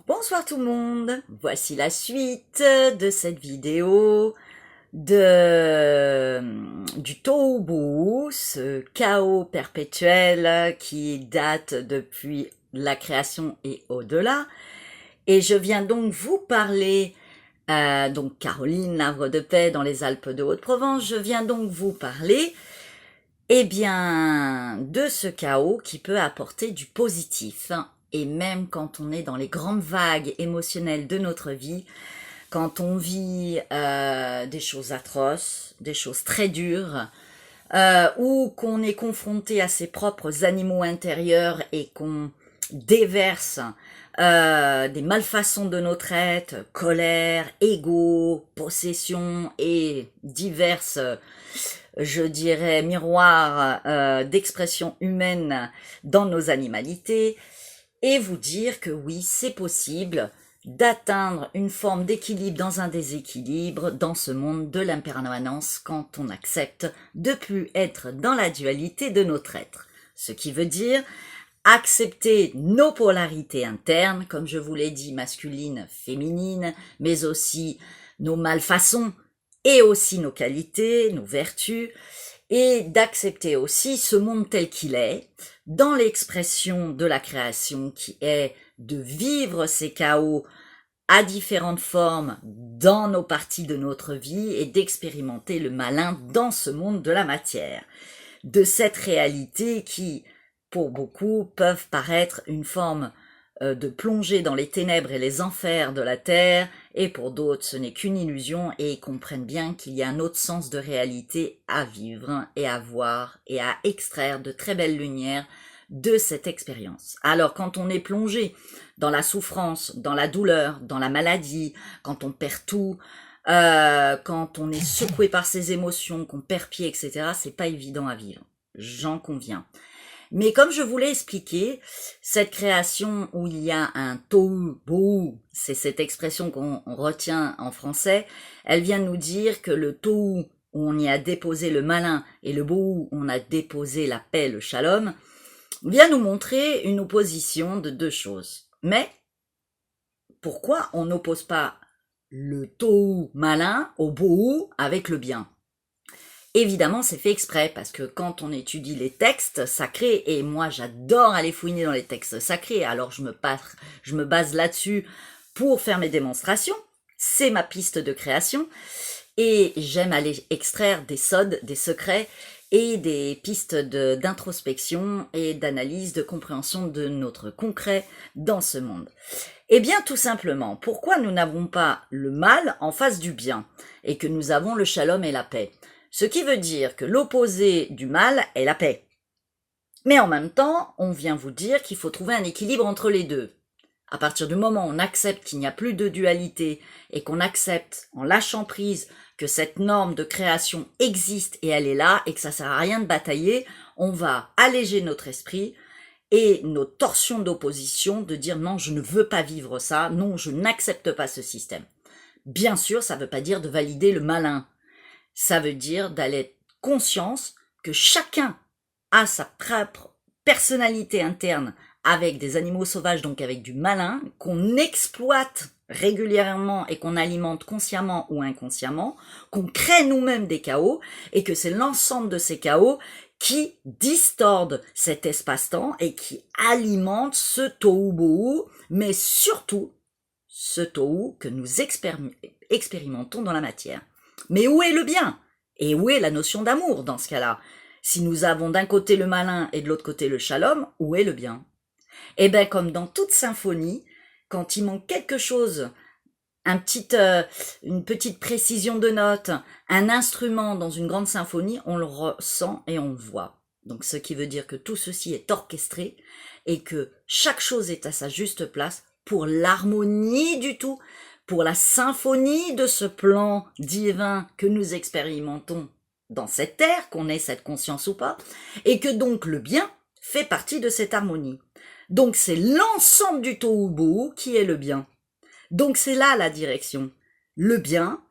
Bonsoir tout le monde, voici la suite de cette vidéo du Tohubohu, ce chaos perpétuel qui date depuis la création et au-delà. Et je viens donc vous parler, donc Caroline, l'Havre de Paix dans les Alpes de Haute-Provence, je viens donc vous parler de ce chaos qui peut apporter du positif. Et même quand on est dans les grandes vagues émotionnelles de notre vie, quand on vit des choses atroces, des choses très dures, ou qu'on est confronté à ses propres animaux intérieurs et qu'on déverse des malfaçons de notre être, colère, ego, possession et diverses, je dirais, miroirs d'expression humaine dans nos animalités, et vous dire que oui, c'est possible d'atteindre une forme d'équilibre dans un déséquilibre dans ce monde de l'impermanence quand on accepte de plus être dans la dualité de notre être. Ce qui veut dire accepter nos polarités internes, comme je vous l'ai dit, masculines, féminines, mais aussi nos malfaçons et aussi nos qualités, nos vertus, et d'accepter aussi ce monde tel qu'il est, dans l'expression de la création qui est de vivre ces chaos à différentes formes dans nos parties de notre vie et d'expérimenter le malin dans ce monde de la matière, de cette réalité qui, pour beaucoup, peuvent paraître une forme de plongée dans les ténèbres et les enfers de la terre, et pour d'autres ce n'est qu'une illusion, et ils comprennent bien qu'il y a un autre sens de réalité à vivre et à voir et à extraire de très belles lumières de cette expérience. Alors quand on est plongé dans la souffrance, dans la douleur, dans la maladie, quand on perd tout, quand on est secoué par ses émotions, qu'on perd pied, etc., c'est pas évident à vivre, j'en conviens. Mais comme je vous l'ai expliqué, cette création où il y a un tohu-bohu, c'est cette expression qu'on retient en français, elle vient nous dire que le tohu, où on y a déposé le malin, et le bohu, où on a déposé la paix, le shalom, vient nous montrer une opposition de deux choses. Mais pourquoi on n'oppose pas le tohu malin au bohu avec le bien ? Évidemment, c'est fait exprès, parce que quand on étudie les textes sacrés, et moi j'adore aller fouiner dans les textes sacrés, alors je me base là-dessus pour faire mes démonstrations, c'est ma piste de création, et j'aime aller extraire des sods, des secrets, et des pistes d'introspection et d'analyse, de compréhension de notre concret dans ce monde. Eh bien, tout simplement, pourquoi nous n'avons pas le mal en face du bien, et que nous avons le shalom et la paix ? Ce qui veut dire que l'opposé du mal est la paix. Mais en même temps, on vient vous dire qu'il faut trouver un équilibre entre les deux. À partir du moment où on accepte qu'il n'y a plus de dualité et qu'on accepte, en lâchant prise, que cette norme de création existe et elle est là et que ça sert à rien de batailler, on va alléger notre esprit et nos torsions d'opposition de dire non, je ne veux pas vivre ça, non, je n'accepte pas ce système. Bien sûr, ça ne veut pas dire de valider le malin. Ça veut dire d'aller conscience que chacun a sa propre personnalité interne avec des animaux sauvages, donc avec du malin, qu'on exploite régulièrement et qu'on alimente consciemment ou inconsciemment, qu'on crée nous-mêmes des chaos, et que c'est l'ensemble de ces chaos qui distordent cet espace-temps et qui alimentent ce tohu-bohu, mais surtout ce tohu que nous expérimentons dans la matière. Mais où est le bien ? Et où est la notion d'amour dans ce cas-là ? Si nous avons d'un côté le malin et de l'autre côté le shalom, où est le bien ? Eh bien, comme dans toute symphonie, quand il manque quelque chose, une petite précision de note, un instrument dans une grande symphonie, on le ressent et on le voit. Donc, ce qui veut dire que tout ceci est orchestré et que chaque chose est à sa juste place pour l'harmonie du tout, pour la symphonie de ce plan divin que nous expérimentons dans cette terre, qu'on ait cette conscience ou pas, et que donc le bien fait partie de cette harmonie. Donc c'est l'ensemble du tohu-bohu qui est le bien. Donc c'est là la direction. Le bien